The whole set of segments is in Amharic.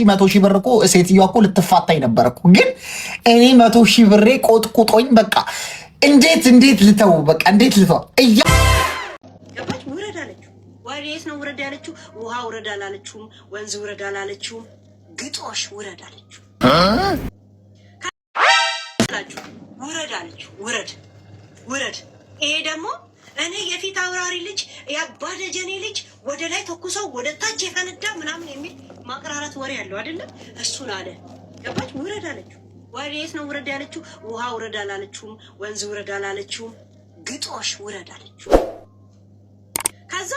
100,000 ብር እኮ ሴትዮዋ እኮ ልትፋታኝ ነበር እኮ። ግን እኔ 100,000 ብሬ ቆጥቁጦኝ በቃ እንዴት ልተው በቃ እንዴት ልተው ገባች። ውረድ አለችው። ወዴት ነው ውረድ ያለችው? ውሃ ውረድ አላለችውም። ወንዝ ውረድ አላለችውም። ግጦሽ ውረድ አለችው። ውረድ አለችው። ውረድ። ይሄ ደግሞ እኔ የፊት አውራሪ ልጅ ያባደጀኔ ልጅ ወደ ላይ ተኩሰው ወደ ታች የፈነዳ ምናምን የሚል ማቅራራት ወሬ ያለው አይደለም። እሱን አለ። ገባች። ውረድ አለችው። ወዴት ነው ውረድ ያለችው? ውሃ ውረድ አላለችውም። ወንዝ ውረድ አላለችውም። ግጦሽ ውረድ አለችው። ከዛ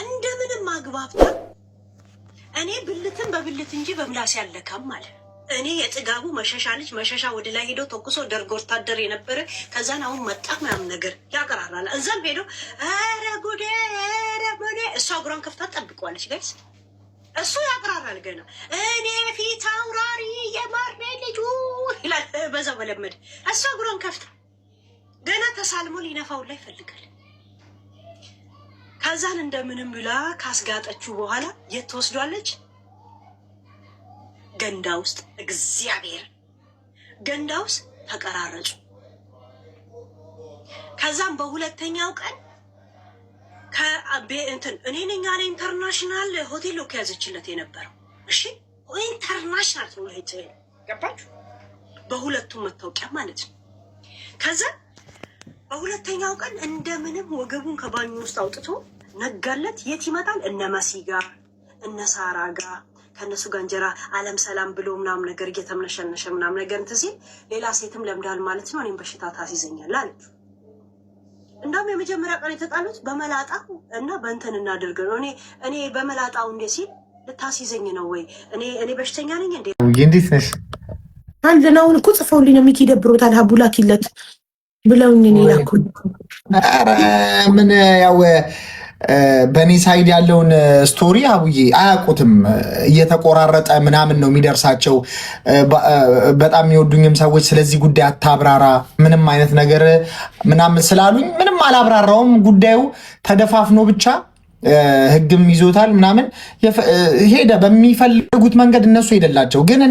እንደምንም አግባብታ እኔ ብልትን በብልት እንጂ በምላስ ያለካም አለ። እኔ የጥጋቡ መሸሻ ልጅ መሸሻ ወደ ላይ ሄዶ ተኩሶ ደርግ ወታደር የነበረ ከዛን አሁን መጣ ምናምን ነገር ያቀራራል። እዛም ሄዶ ኧረ ጉዴ እሷ እግሯን ከፍታ ጠብቀዋለች። ጋይስ እሱ ያቀራራል ገና። እኔ ፊት አውራሪ የማርኔ ልጁ ይላል በዛ በለመደ። እሷ እግሯን ከፍታ ገና ተሳልሞ ሊነፋው ላይ ይፈልጋል። ከዛን እንደምንም ብላ ካስጋጠችው በኋላ የት ትወስዷለች? ገንዳ ውስጥ። እግዚአብሔር ገንዳ ውስጥ ተቀራረጹ። ከዛም በሁለተኛው ቀን እኔ ነኝ ያለ ኢንተርናሽናል ሆቴል ነው ከያዘችለት የነበረው። እሺ ኢንተርናሽናል ነው ሆቴል። ገባችሁ? በሁለቱም መታወቂያ ማለት ነው። ከዛ በሁለተኛው ቀን እንደምንም ወገቡን ከባኙ ውስጥ አውጥቶ ነጋለት። የት ይመጣል? እነ መሲ ጋር እነ ሳራ ጋር ከነሱ ጋር እንጀራ አለም ሰላም ብሎ ምናምን ነገር እየተምነሸነሸ ምናምን ነገር እንትን ሲል ሌላ ሴትም ለምዳል ማለት ነው። እኔም በሽታ ታስይዘኛል አለች። እንደውም የመጀመሪያ ቀን የተጣሉት በመላጣው እና በእንትን እናድርግ ነው። እኔ በመላጣው እንዴ ሲል ልታስይዘኝ ነው ወይ? እኔ በሽተኛ ነኝ እንዴ? እንዴት ነሽ? አንድ ነውን እኮ ጽፈውልኝ ነው። ሚኪ ደብሮታል ሀቡላኪለት ብለውኝ እኔ ላኩኝ። ኧረ ምን ያው በእኔ ሳይድ ያለውን ስቶሪ አቡዬ አያውቁትም። እየተቆራረጠ ምናምን ነው የሚደርሳቸው። በጣም የሚወዱኝም ሰዎች ስለዚህ ጉዳይ አታብራራ ምንም አይነት ነገር ምናምን ስላሉኝ ምንም አላብራራውም። ጉዳዩ ተደፋፍኖ ብቻ ህግም ይዞታል ምናምን ሄደ። በሚፈልጉት መንገድ እነሱ ሄደላቸው። ግን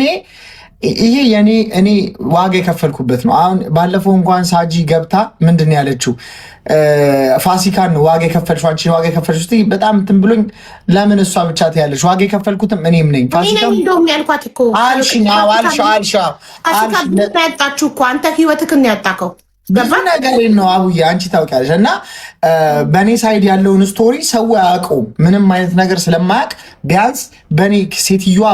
ይሄ እኔ ዋጋ የከፈልኩበት ነው። አሁን ባለፈው እንኳን ሳጂ ገብታ ምንድን ነው ያለችው? ፋሲካን ዋጋ የከፈልሽው አንቺ ዋጋ የከፈልሽው በጣም እንትን ብሎኝ፣ ለምን እሷ ብቻ ትያለሽ? ዋጋ የከፈልኩትም እኔም ነኝ። ፋሲካ እንደውም ያልኳት እኮ አልሽ ያጣችሁ እኮ አንተ ህይወትክን ያጣከው ብዙ ነገር ነው አቡዬ፣ አንቺ ታውቂያለሽ። እና በእኔ ሳይድ ያለውን ስቶሪ ሰው አያውቀውም ምንም አይነት ነገር ስለማያውቅ፣ ቢያንስ በእኔ ሴትዮዋ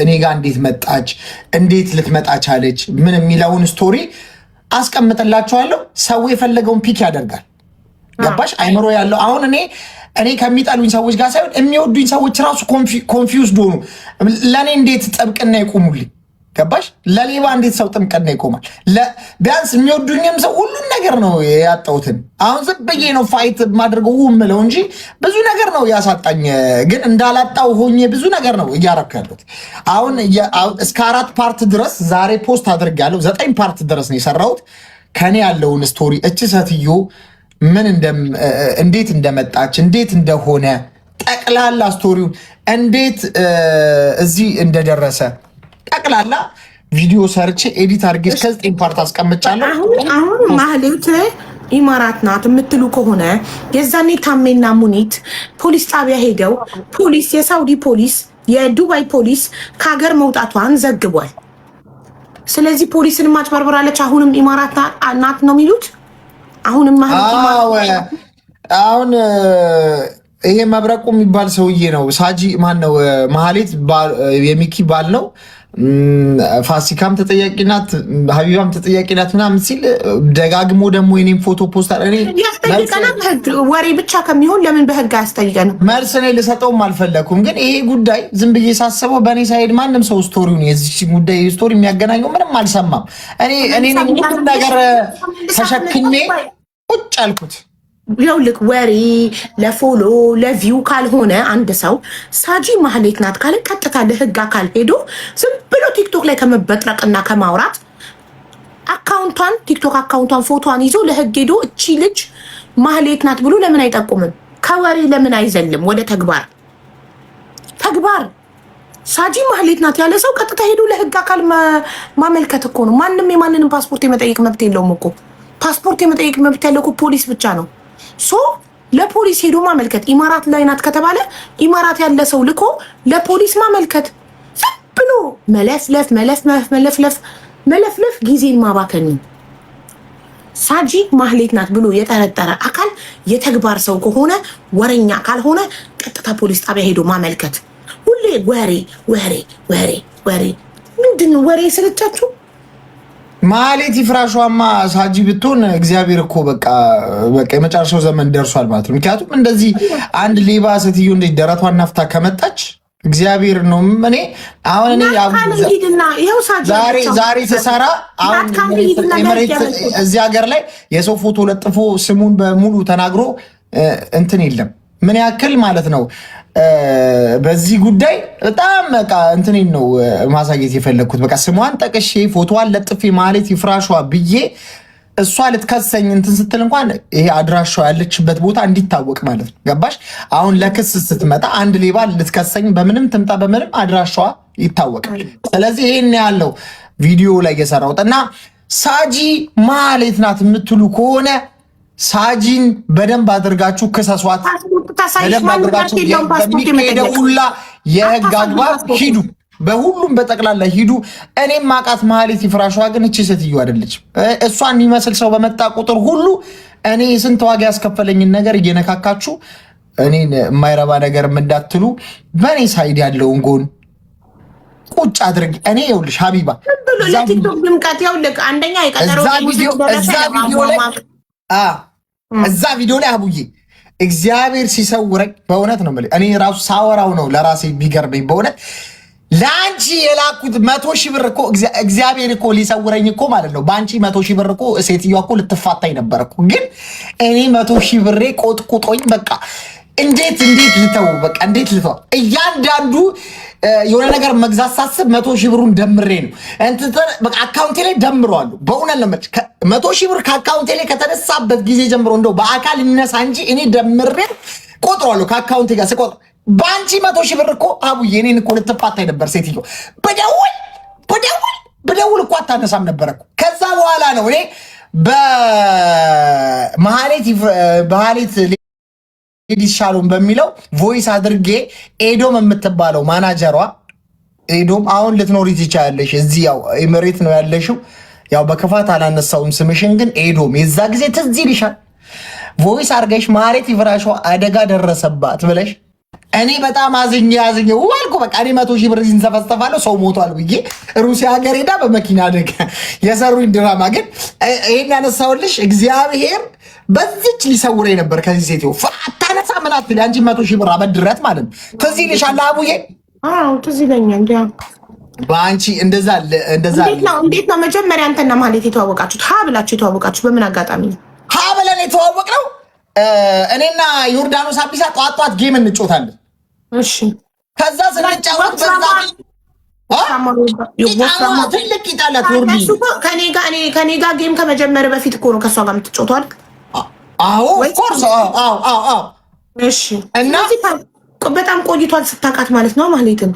እኔ ጋር እንዴት መጣች፣ እንዴት ልትመጣ ቻለች፣ ምን የሚለውን ስቶሪ አስቀምጥላችኋለሁ። ሰው የፈለገውን ፒክ ያደርጋል። ገባሽ? አይምሮ ያለው አሁን እኔ ከሚጠሉኝ ሰዎች ጋር ሳይሆን የሚወዱኝ ሰዎች ራሱ ኮንፊውዝድ ሆኑ። ለእኔ እንዴት ጥብቅና ይቆሙልኝ? ገባሽ? ለሌባ እንዴት ሰው ጥብቅና ይቆማል? ቢያንስ የሚወዱኝም ሰው ሁሉን ነገር ነው ያጣሁትን። አሁን ዝም ብዬ ነው ፋይት ማድረገው ምለው እንጂ ብዙ ነገር ነው ያሳጣኝ። ግን እንዳላጣው ሆኜ ብዙ ነገር ነው እያረኩ ያሉት። አሁን እስከ 4 ፓርት ድረስ ዛሬ ፖስት አድርጋለሁ። 9 ፓርት ድረስ ነው የሰራሁት። ከኔ ያለውን ስቶሪ እቺ ሴትዮ እንዴት እንደመጣች እንዴት እንደሆነ ጠቅላላ ስቶሪውን እንዴት እዚህ እንደደረሰ ጠቅላላ ቪዲዮ ሰርቼ ኤዲት አድርጌ እስከ 9 ፓርት አስቀምጫለሁ። አሁን ማህሌት ኢማራት ናት የምትሉ ከሆነ የዛኔ ታሜና ሙኒት ፖሊስ ጣቢያ ሄደው የሳውዲ ፖሊስ የዱባይ ፖሊስ ከሀገር መውጣቷን ዘግቧል። ስለዚህ ፖሊስን ማጭበርበራለች። አሁንም ኢማራት ናት ነው የሚሉት። አሁንም አሁን ይሄ መብረቁ የሚባል ሰውዬ ነው። ሳጂ ማን ነው? ማህሌት የሚኪ ባል ነው። ፋሲካም ተጠያቂ ናት፣ ሀቢባም ተጠያቂ ናት ምናምን ሲል ደጋግሞ ደግሞ የኔም ፎቶ ፖስት ወሬ ብቻ ከሚሆን ለምን በህግ አያስጠይቀንም? መልስ እኔ ልሰጠውም አልፈለኩም። ግን ይሄ ጉዳይ ዝም ብዬ ሳስበው በእኔ ሳይድ ማንም ሰው ስቶሪውን የዚህ ጉዳይ ስቶሪ የሚያገናኘው ምንም አልሰማም። እኔ ሁሉም ነገር ተሸክሜ ቁጭ አልኩት። ይኸውልህ ወሬ ለፎሎ ለቪው ካልሆነ አንድ ሰው ሳጂ ማህሌት ናት ካለ ቀጥታ ለህግ አካል ሄዶ ዝም ብሎ ቲክቶክ ላይ ከመበጥረቅና ከማውራት ቲክቶክ አካውንቷን ፎቶዋን ይዞ ለህግ ሄዶ እቺ ልጅ ማህሌት ናት ብሎ ለምን አይጠቁምም? ከወሬ ለምን አይዘልም ወደ ተግባር? በተግባር ሳጂ ማህሌት ናት ያለ ሰው ቀጥታ ሄዶ ለህግ አካል ማመልከት እኮ ነው። ማንም የማንንም ፓስፖርት የመጠየቅ መብት የለውም እኮ። ፓስፖርት የመጠየቅ መብት ያለው እኮ ፖሊስ ብቻ ነው። ሶ ለፖሊስ ሄዶ ማመልከት። ኢማራት ላይ ናት ከተባለ ኢማራት ያለ ሰው ልኮ ለፖሊስ ማመልከት። ዝም ብሎ መለፍለፍ ጊዜን ማባከን። ሳጂ ማህሌት ናት ብሎ የጠረጠረ አካል የተግባር ሰው ከሆነ ወረኛ ካልሆነ ቀጥታ ፖሊስ ጣቢያ ሄዶ ማመልከት። ሁሌ ወሬ ምንድን ነው ወሬ ስለቻችሁ? ማህሌት ይፍራሿማ ሳጂ ብትሆን እግዚአብሔር እኮ በቃ የመጨረሻው ዘመን ደርሷል ማለት ነው። ምክንያቱም እንደዚህ አንድ ሌባ ሴትዮ እንደ ደረቷን ናፍታ ከመጣች እግዚአብሔር ነው። እኔ ዛሬ ተሰራ አሁን እዚህ ሀገር ላይ የሰው ፎቶ ለጥፎ ስሙን በሙሉ ተናግሮ እንትን የለም። ምን ያክል ማለት ነው በዚህ ጉዳይ በጣም በቃ እንትኔን ነው ማሳየት የፈለግኩት። በቃ ስሟን ጠቅሼ ፎቶዋን ለጥፌ ማህሌት ይፍራሿ ብዬ እሷ ልትከሰኝ እንትን ስትል እንኳን ይሄ አድራሻዋ ያለችበት ቦታ እንዲታወቅ ማለት ነው። ገባሽ? አሁን ለክስ ስትመጣ አንድ ሌባ ልትከሰኝ በምንም ትምጣ በምንም አድራሻዋ ይታወቃል። ስለዚህ ይሄን ያለው ቪዲዮ ላይ የሰራሁት እና ሳጂ ማህሌት ናት የምትሉ ከሆነ ሳጂን በደንብ አድርጋችሁ ክሰሷት። በደንብ አድርጋችሁ በሚሄደው ሁላ የህግ አግባብ ሂዱ። በሁሉም በጠቅላላ ሂዱ። እኔም ማቃት ማህሌት ይፍራሿ ግን እቺ ሴትዮ አይደለች። እሷን የሚመስል ሰው በመጣ ቁጥር ሁሉ እኔ ስንት ዋጋ ያስከፈለኝን ነገር እየነካካችሁ እኔን የማይረባ ነገር እንዳትሉ በእኔ ሳይድ ያለውን ጎን ቁጭ አድርግ። እኔ ይኸውልሽ ሀቢባ እዛ ቪዲዮ ላይ አቡዬ እግዚአብሔር ሲሰውረኝ በእውነት ነው የምልህ። እኔ ራሱ ሳወራው ነው ለራሴ ቢገርመኝ በእውነት ለአንቺ የላኩት 100,000 ብር እኮ እግዚአብሔር እኮ ሊሰውረኝ እኮ ማለት ነው። በአንቺ 100,000 ብር እኮ ሴትዮዋ እኮ ልትፋታኝ ነበር እኮ። ግን እኔ 100,000 ብሬ ቆጥቁጦኝ በቃ እንዴት ልተው በቃ እንዴት ልተው። እያንዳንዱ የሆነ ነገር መግዛት ሳስብ 100,000 ብሩን ደምሬ ነው እንትን በቃ አካውንቴ ላይ ደምረዋለሁ። በእውነት ነው 100,000 ብር ከአካውንቴ ላይ ከተነሳበት ጊዜ ጀምሮ እንደው በአካል ይነሳ እንጂ እኔ ደምሬ ቆጥረዋለሁ ከአካውንቴ ጋር ስቆጥር። በአንቺ 100,000 ብር እኮ አቡዬ እኔን እኮ ልትፋታኝ ነበር ሴትዮ። በደውል እኮ አታነሳም ነበር እኮ። ከዛ በኋላ ነው እኔ በማህሌት ሌዲስ ሻሎም በሚለው ቮይስ አድርጌ ኤዶም የምትባለው ማናጀሯ ኤዶም አሁን ልትኖሪ ትችያለሽ፣ እዚህ ያው ኤምሬት ነው ያለሽው፣ ያው በክፋት አላነሳውም ስምሽን፣ ግን ኤዶም የዛ ጊዜ ትዝ ይልሻል። ቮይስ አድርገሽ ማህሌት ይፍራሿ አደጋ ደረሰባት ብለሽ እኔ በጣም አዝኜ ዋልኩ። በቃ እኔ 100,000 ብር ሲንሰፈሰፋለሁ ሰው ሞቷል ብዬ ሩሲያ ሀገር ሄዳ በመኪና አደጋ የሰሩኝ ድራማ። ግን ይሄን ያነሳውልሽ እግዚአብሔር በዚች ሊሰውረኝ ነበር ከዚህ ሴትዮ። አታነሳ ምን አትል አንቺ 100,000 ብር አበድረት ማለት ነው። ትዝ ይልሻል አቡዬ? አዎ ትዝ ይለኛል። በአንቺ እንደዛ እንዴት ነው መጀመሪያ አንተና ማህሌት የተዋወቃችሁት? ሀ ብላችሁ የተዋወቃችሁት በምን አጋጣሚ ነው? ሀ ብለን የተዋወቅነው እኔና ዮርዳኖስ አቢሳ ጧት ጌም እንጮታለን። እሺ ከዛ ስንጫወት ትልቅ ይጣላት ከኔ ጋር ጌም ከመጀመር በፊት እኮ ነው ከእሷ ጋር የምትጫወተው አይደል? አዎ ኦፍኮርስ። አዎ እሺ። እና በጣም ቆይቷል ስታውቃት ማለት ነው ማህሌትን?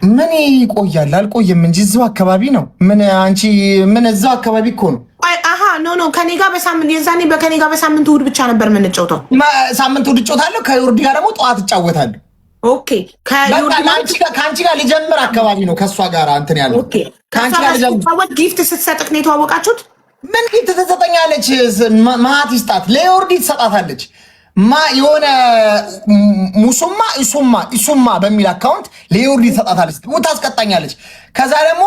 ምን ይቆያል? አልቆየም እንጂ እዛው አካባቢ ነው። ምን አንቺ ምን እዛው አካባቢ እኮ ነው። ኖ ከኔ ጋር በሳምንት የዛኔ ከኔ ጋር በሳምንት እሑድ ብቻ ነበር የምንጫወተው። ሳምንት እሑድ እጫወታለሁ፣ ከዮርዲ ጋር ደግሞ ጠዋት እጫወታለሁ። ኦኬ ከአንቺ ጋር ሊጀምር አካባቢ ነው ከእሷ ጋር እንትን ያለው። ከአንቺ ጋር ሊጀምር ጊፍት ስትሰጥክ ነው የተዋወቃችሁት? ምን ጊፍት ትሰጠኛለች? ማት ይስጣት ለዮርዲ ትሰጣታለች። የሆነ ኢሱማ በሚል አካውንት ለዮርዲ ትሰጣታለች፣ ታስቀጣኛለች። ከዛ ደግሞ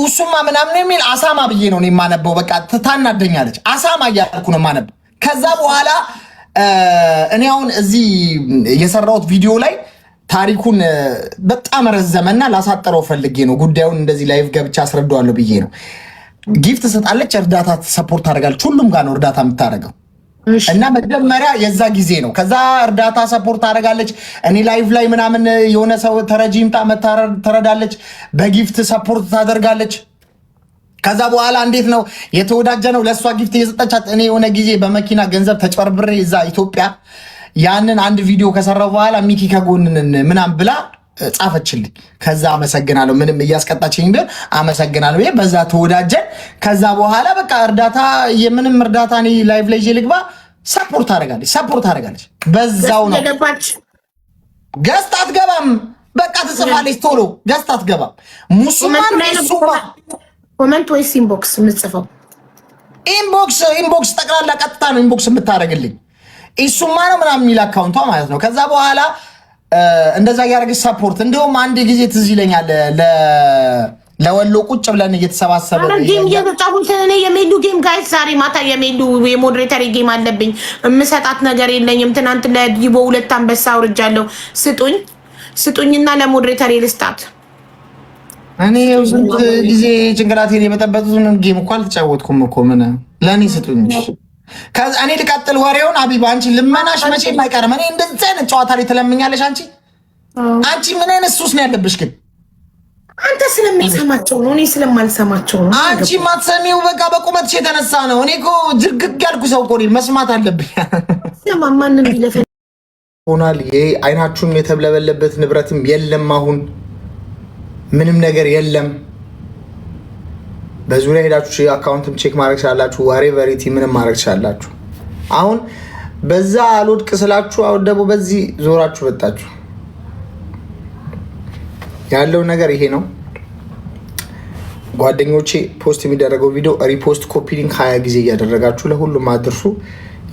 ኢሱማ ምናምን የሚል አሳማ ብዬ ነው የማነበው። በቃ ታናደኛለች። አሳማ እያልኩ ነው የማነበው። ከዛ በኋላ እኔ አሁን እዚህ የሰራሁት ቪዲዮ ላይ ታሪኩን በጣም ረዘመና ላሳጠረው ፈልጌ ነው። ጉዳዩን እንደዚህ ላይቭ ገብቻ አስረዳዋለሁ ብዬ ነው። ጊፍት ትሰጣለች፣ እርዳታ ሰፖርት ታደርጋለች። ሁሉም ጋር ነው እርዳታ የምታደርገው እና መጀመሪያ የዛ ጊዜ ነው። ከዛ እርዳታ ሰፖርት ታደርጋለች። እኔ ላይቭ ላይ ምናምን የሆነ ሰው ተረጂ ይምጣ ተረዳለች፣ በጊፍት ሰፖርት ታደርጋለች። ከዛ በኋላ እንዴት ነው የተወዳጀ ነው ለእሷ ጊፍት እየሰጠቻት። እኔ የሆነ ጊዜ በመኪና ገንዘብ ተጭበርብሬ እዛ ኢትዮጵያ ያንን አንድ ቪዲዮ ከሰራው በኋላ ሚኪ ከጎንን ምናምን ብላ ጻፈችልኝ። ከዛ አመሰግናለሁ፣ ምንም እያስቀጣችኝ ቢሆን አመሰግናለሁ። በዛ ተወዳጀን። ከዛ በኋላ በቃ እርዳታ የምንም እርዳታ እኔ ላይቭ ላይ ልግባ ሰፖርት አደርጋለች። በዛው ነው ገዝት አትገባም። በቃ ትጽፋለች ቶሎ ገዝት አትገባም። ሙስማን ኮመንት ወይስ ኢንቦክስ የምትጽፈው? ኢንቦክስ ጠቅላላ ቀጥታ ነው ኢንቦክስ የምታደርግልኝ። እሱማ ነው ምናምን የሚል አካውንቷ ማለት ነው። ከዛ በኋላ እንደዛ እያደረገች ሰፖርት። እንዲሁም አንድ ጊዜ ትዝ ይለኛል ለወሎ ቁጭ ብለን እየተሰባሰበ ጌም እየተጫወትን እኔ የሜሉ ጌም ጋይስ፣ ዛሬ ማታ የሜሉ የሞዴሬተር ጌም አለብኝ። የምሰጣት ነገር የለኝም። ትናንት ለዲቦ 2 አንበሳ አውርጃለሁ። ስጡኝና ለሞዴሬተር ልስጣት። እኔ ስንት ጊዜ ጭንቅላቴን የመጠበጡትን ጌም እኮ አልተጫወትኩም እኮ ምን ለእኔ ስጡኝ። ከዛ እኔ ልቀጥል ወሬውን። አቢባ አንቺ ልመናሽ መቼም አይቀርም። እኔ እንደዚህ አይነት ጨዋታ ላይ ትለምኛለሽ አንቺ ምን አይነት ሱስ ነው ያለብሽ ግን? አንተ ስለሚሰማቸው ነው፣ እኔ ስለማልሰማቸው ነው። አንቺ ማትሰሚው በቃ በቁመትሽ የተነሳ ነው። እኔ እኮ ጅርግግ ያልኩ ሰው እኮ መስማት አለብኝ። ማንም ቢለፈ ሆናል። ይሄ አይናችሁም የተብለበለበት ንብረትም የለም። አሁን ምንም ነገር የለም። በዙሪያ ሄዳችሁ አካውንትም ቼክ ማድረግ ትችላላችሁ። ዋሬ ቨሪቲ ምንም ማድረግ ትችላላችሁ። አሁን በዛ አልወድቅ ስላችሁ አሁን ደግሞ በዚህ ዞራችሁ ወጣችሁ። ያለው ነገር ይሄ ነው ጓደኞቼ። ፖስት የሚደረገው ቪዲዮ ሪፖስት፣ ኮፒ ሊንክ 20 ጊዜ እያደረጋችሁ ለሁሉም አድርሱ።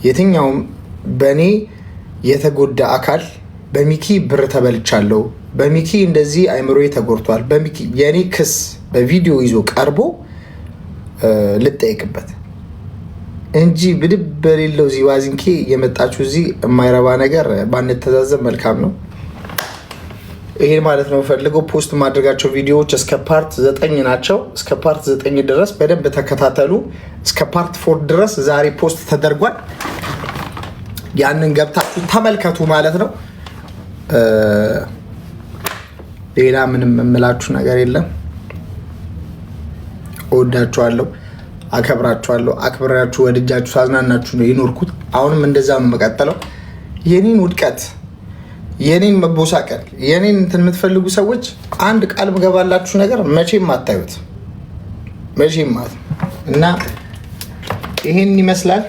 የትኛውም በእኔ የተጎዳ አካል በሚኪ ብር ተበልቻለሁ፣ በሚኪ እንደዚህ አይምሮዬ ተጎድቷል፣ በሚኪ የኔ ክስ በቪዲዮ ይዞ ቀርቦ ልጠይቅበት እንጂ ብድብ በሌለው ዚዋዚንኬ የመጣችሁ እዚህ የማይረባ ነገር ባንተዛዘብ መልካም ነው። ይሄን ማለት ነው ፈልገው። ፖስት ማድረጋቸው ቪዲዮዎች እስከ ፓርት 9 ናቸው። እስከ ፓርት 9 ድረስ በደንብ ተከታተሉ። እስከ ፓርት 4 ድረስ ዛሬ ፖስት ተደርጓል። ያንን ገብታችሁ ተመልከቱ ማለት ነው። ሌላ ምንም የምላችሁ ነገር የለም። እወዳችኋለሁ፣ አከብራችኋለሁ። አክብራችሁ ወድጃችሁ ሳዝናናችሁ ነው የኖርኩት። አሁንም እንደዛ ነው መቀጠለው። የኔን ውድቀት፣ የኔን መቦሳቀል፣ የኔን እንትን የምትፈልጉ ሰዎች አንድ ቃል ምገባላችሁ ነገር መቼም አታዩት፣ መቼም ማለት እና ይሄን ይመስላል።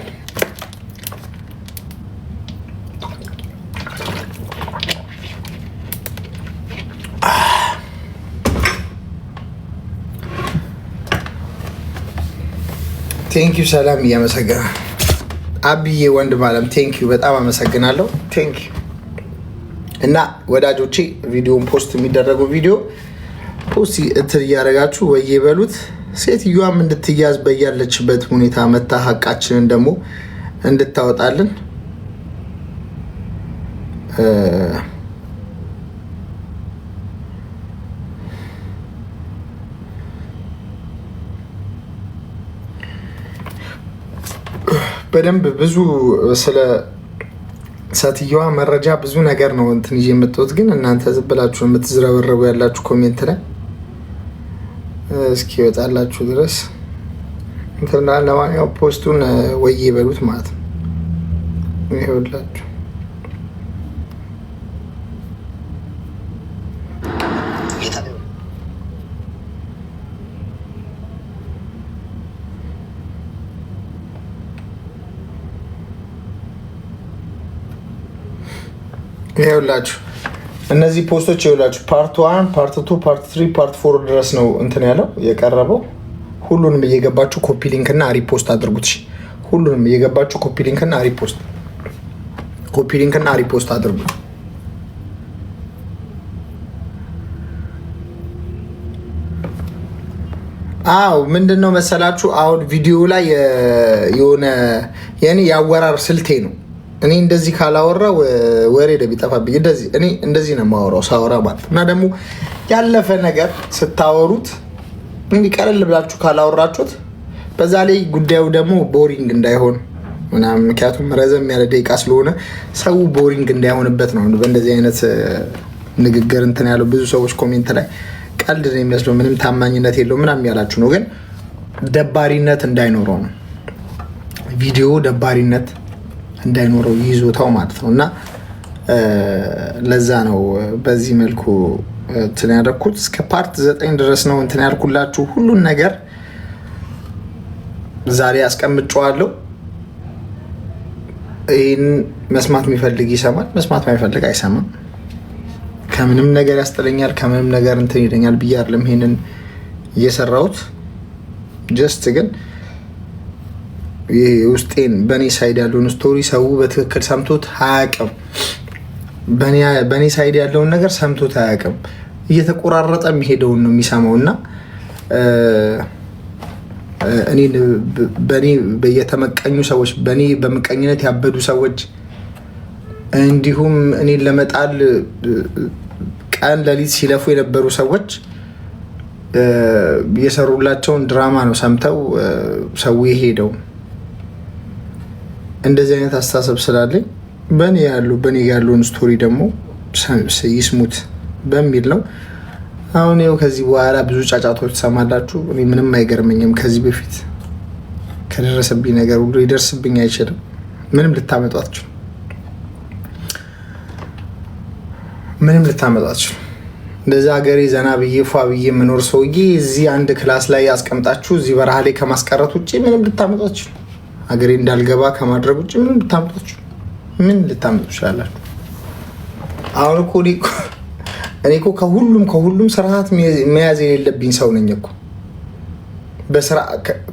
ቴንኪዩ ሰላም፣ እያመሰገና አብዬ ወንድም አለም ቴንኪዩ፣ በጣም አመሰግናለሁ። ቴንኪዩ እና ወዳጆቼ ቪዲዮን ፖስት የሚደረገው ቪዲዮ ፖስት እንትን እያደረጋችሁ ወይ በሉት። ሴትዮዋም እንድትያዝ በያለችበት ሁኔታ መታ ሀቃችንን ደግሞ እንድታወጣልን በደንብ ብዙ ስለ ሴትዮዋ መረጃ ብዙ ነገር ነው እንትን ይዤ የመጣሁት። ግን እናንተ ዝም ብላችሁ የምትዝረበረቡ ያላችሁ ኮሜንት ላይ እስኪ ይወጣላችሁ ድረስ እንትና ለማንኛውም ፖስቱን ወይ በሉት ማለት ነው። ይኸውላችሁ ይኸውላችሁ እነዚህ ፖስቶች ይኸውላችሁ ፓርት 1 ፓርት 2 ፓርት 3 ፓርት 4 ድረስ ነው እንትን ያለው የቀረበው። ሁሉንም እየገባችሁ ኮፒ ሊንክ እና ሪፖስት አድርጉት። ሁሉንም እየገባችሁ ኮፒ ሊንክ እና ሪፖስት አድርጉት። አው ምንድነው መሰላችሁ አሁን ቪዲዮ ላይ የሆነ የኔ ያወራር ስልቴ ነው። እኔ እንደዚህ ካላወራ ወሬ ደቢጠፋብኝ እኔ እንደዚህ ነው የማወራው ሳወራ ማለት እና ደግሞ ያለፈ ነገር ስታወሩት እንዲህ ቀለል ብላችሁ ካላወራችሁት በዛ ላይ ጉዳዩ ደግሞ ቦሪንግ እንዳይሆን ምናምን፣ ምክንያቱም ረዘም ያለ ደቂቃ ስለሆነ ሰው ቦሪንግ እንዳይሆንበት ነው በእንደዚህ አይነት ንግግር እንትን ያለው። ብዙ ሰዎች ኮሜንት ላይ ቀልድ ነው የሚመስለው ምንም ታማኝነት የለው ምናምን ያላችሁ ነው። ግን ደባሪነት እንዳይኖረው ነው ቪዲዮ ደባሪነት እንዳይኖረው ይዞታው ማለት ነው። እና ለዛ ነው በዚህ መልኩ እንትን ያደረኩት። እስከ ፓርት 9 ድረስ ነው እንትን ያልኩላችሁ። ሁሉን ነገር ዛሬ አስቀምጨዋለሁ። ይህን መስማት የሚፈልግ ይሰማል፣ መስማት የማይፈልግ አይሰማም። ከምንም ነገር ያስጠለኛል፣ ከምንም ነገር እንትን ይለኛል ብዬ አይደለም ይሄንን እየሰራሁት። ጀስት ግን ውስጤን በእኔ ሳይድ ያለውን ስቶሪ ሰው በትክክል ሰምቶት አያውቅም። በእኔ ሳይድ ያለውን ነገር ሰምቶት አያውቅም። እየተቆራረጠ የሚሄደውን ነው የሚሰማው እና በእኔ የተመቀኙ ሰዎች፣ በእኔ በምቀኝነት ያበዱ ሰዎች፣ እንዲሁም እኔን ለመጣል ቀን ሌሊት ሲለፉ የነበሩ ሰዎች የሰሩላቸውን ድራማ ነው ሰምተው ሰው የሄደው። እንደዚህ አይነት አስተሳሰብ ስላለኝ በእኔ ያለውን ስቶሪ ደግሞ ይስሙት በሚል ነው። አሁን ይኸው ከዚህ በኋላ ብዙ ጫጫቶች ትሰማላችሁ። እኔ ምንም አይገርመኝም። ከዚህ በፊት ከደረሰብኝ ነገር ሁሉ ሊደርስብኝ አይችልም። ምንም ልታመጡ አትችሉም። ምንም ልታመጡ አትችሉም። እንደዛ ሀገሬ ዘና ብዬ ፏ ብዬ የምኖር ሰውዬ እዚህ አንድ ክላስ ላይ ያስቀምጣችሁ እዚህ በረሃ ላይ ከማስቀረት ውጭ ምንም ልታመጡ አትችሉም። ሀገሬ እንዳልገባ ከማድረግ ውጭ ምንም ልታመጡ አትችሉም። ምን ልታመጡ ትችላላችሁ? አሁን እኮ እኔ እኮ ከሁሉም ስርዓት መያዝ የሌለብኝ ሰው ነኝ እኮ።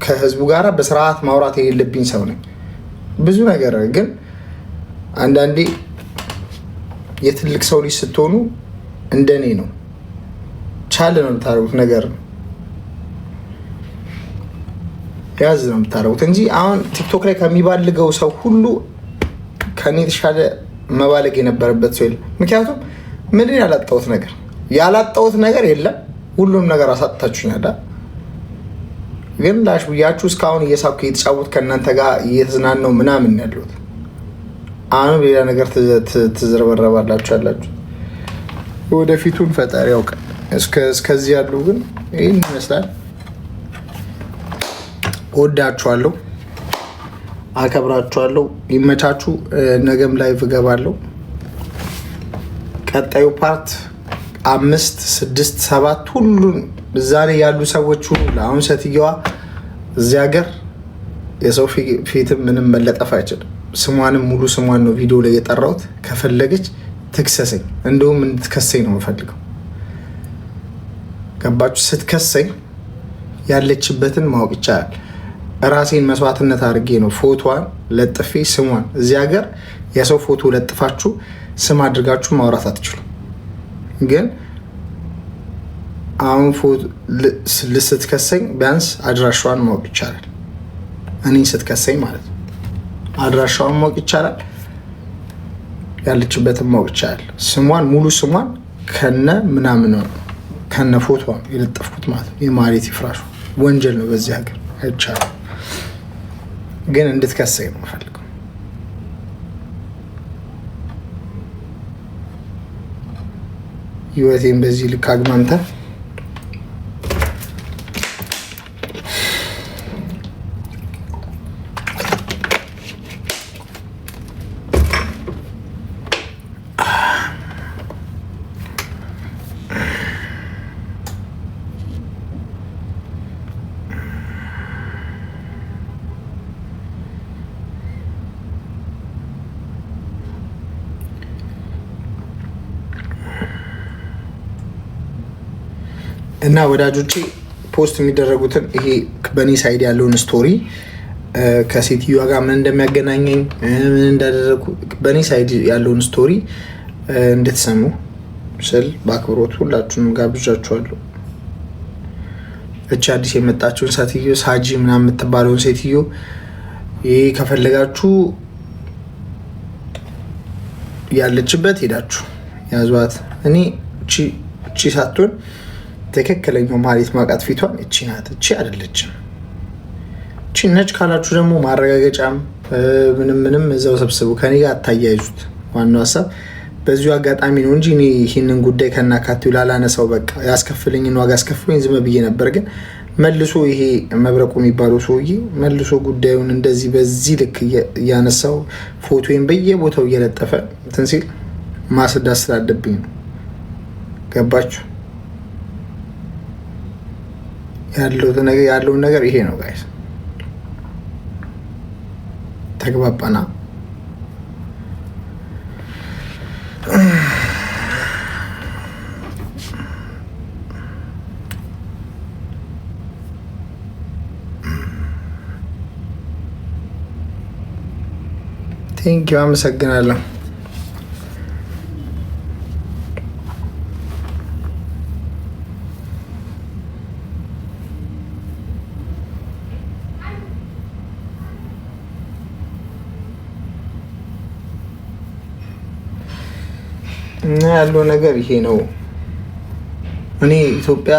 ከህዝቡ ጋር በስርዓት ማውራት የሌለብኝ ሰው ነኝ። ብዙ ነገር ግን አንዳንዴ የትልቅ ሰው ልጅ ስትሆኑ እንደኔ ነው ቻል ነው የምታደርጉት ነገር ነው ያዝ ነው የምታደርጉት እንጂ አሁን ቲክቶክ ላይ ከሚባልገው ሰው ሁሉ ከኔ የተሻለ መባለግ የነበረበት ሰው የለም። ምክንያቱም ምንድን ያላጣሁት ነገር የለም። ሁሉም ነገር አሳጥታችሁኛል። ግን ላሽ ብያችሁ እስካሁን እየሳኩ እየተጫወት ከእናንተ ጋር እየተዝናናው ምናምን ያለሁት አሁን ሌላ ነገር ትዝረበረባላችሁ ያላችሁ። ወደፊቱን ፈጣሪ ያውቃል። እስከዚህ ያሉ ግን ይህን ይመስላል። ወዳችኋለሁ፣ አከብራችኋለሁ። ይመቻችሁ። ነገም ላይቭ እገባለሁ። ቀጣዩ ፓርት 5፣ 6፣ 7 ሁሉን እዛ ላይ ያሉ ሰዎች ሁሉ አሁን ሴትየዋ እዚህ ሀገር የሰው ፊትም ምንም መለጠፍ አይችልም። ስሟንም ሙሉ ስሟን ነው ቪዲዮ ላይ የጠራሁት። ከፈለገች ትክሰሰኝ፣ እንደውም እንድትከሰኝ ነው የምፈልገው። ገባችሁ? ስትከሰኝ ያለችበትን ማወቅ ይቻላል። ራሴን መስዋዕትነት አድርጌ ነው ፎቶዋን ለጥፌ ስሟን። እዚህ ሀገር የሰው ፎቶ ለጥፋችሁ ስም አድርጋችሁ ማውራት አትችሉም። ግን አሁን ስትከሰኝ ቢያንስ አድራሻዋን ማወቅ ይቻላል። እኔን ስትከሰኝ ማለት ነው። አድራሻዋን ማወቅ ይቻላል፣ ያለችበትን ማወቅ ይቻላል። ስሟን ሙሉ ስሟን ከነ ምናምን ከነ ፎቶዋን የለጠፍኩት ማለት ነው። የማለት ይፍራሹ ወንጀል ነው በዚህ ሀገር አይቻልም። ግን እንድትከሰኝ ነው የምፈልገው። ህይወቴን በዚህ ልክ አግማምታ እና ወዳጆቼ ፖስት የሚደረጉትን ይሄ በእኔ ሳይድ ያለውን ስቶሪ ከሴትዮዋ ጋር ምን እንደሚያገናኘኝ ምን እንዳደረጉ በእኔ ሳይድ ያለውን ስቶሪ እንድትሰሙ ስል በአክብሮት ሁላችሁንም ጋብዣችኋለሁ። እቺ አዲስ የመጣችውን ሴትዮ ሳጂ ምናምን የምትባለውን ሴትዮ ይሄ ከፈለጋችሁ ያለችበት ሄዳችሁ ያዟት። እኔ እቺ ሳትሆን ትክክለኛው ማለት ማቃት ፊቷን እቺ ናት፣ እቺ አይደለችም። እቺ ነጭ ካላችሁ ደግሞ ማረጋገጫም ምንም እዛው ሰብስቡ፣ ከኔ ጋር አታያይዙት። ዋናው ሀሳብ በዚሁ አጋጣሚ ነው እንጂ እኔ ይህንን ጉዳይ ከናካቴው ላላነሳው በቃ ያስከፍለኝን ዋጋ አስከፍለኝ ዝም ብዬ ነበር። ግን መልሶ ይሄ መብረቁ የሚባለው ሰውዬ መልሶ ጉዳዩን እንደዚህ በዚህ ልክ እያነሳው ፎቶን በየቦታው እየለጠፈ እንትን ሲል ማስዳት ስላለብኝ ነው። ገባችሁ? ያለውን ነገር ይሄ ነው ጋይስ። ተግባባና ቴንኪው፣ አመሰግናለሁ። እና ያለው ነገር ይሄ ነው። እኔ ኢትዮጵያ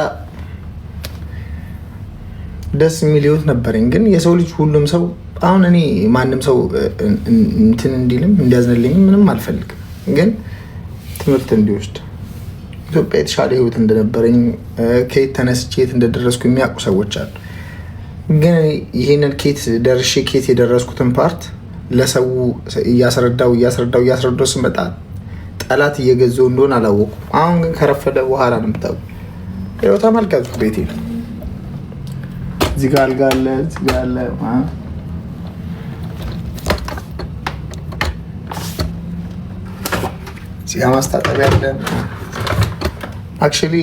ደስ የሚል ህይወት ነበረኝ፣ ግን የሰው ልጅ ሁሉም ሰው አሁን እኔ ማንም ሰው እንትን እንዲልም እንዲያዝንልኝም ምንም አልፈልግም፣ ግን ትምህርት እንዲወስድ ኢትዮጵያ የተሻለ ህይወት እንደነበረኝ ከየት ተነስቼ የት እንደደረስኩ የሚያውቁ ሰዎች አሉ። ግን ይሄንን ከየት የደረስኩትን ፓርት ለሰው እያስረዳው ስመጣ ጠላት እየገዛው እንደሆነ አላወኩም። አሁን ግን ከረፈደ በኋላ ነው የምታውቁ። ይኸው ተመልከቱ፣ ቤቴ ነው። እዚህ ጋር አልጋ አለ፣ እዚህ ጋር አለ፣ እዚህ ጋር ማስታጠቢያ አለ። አክቹዋሊ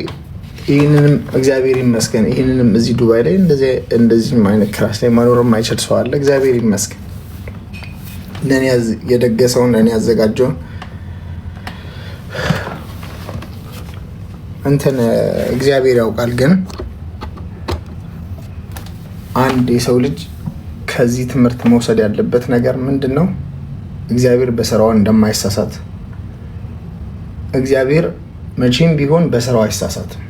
ይህንንም እግዚአብሔር ይመስገን፣ ይህንንም እዚህ ዱባይ ላይ እንደዚህም አይነት ክላስ ላይ መኖር የማይችል ሰው አለ። እግዚአብሔር ይመስገን ለእኔ የደገሰውን ለእኔ ያዘጋጀውን እንትን እግዚአብሔር ያውቃል። ግን አንድ የሰው ልጅ ከዚህ ትምህርት መውሰድ ያለበት ነገር ምንድን ነው? እግዚአብሔር በስራው እንደማይሳሳት። እግዚአብሔር መቼም ቢሆን በስራው አይሳሳትም።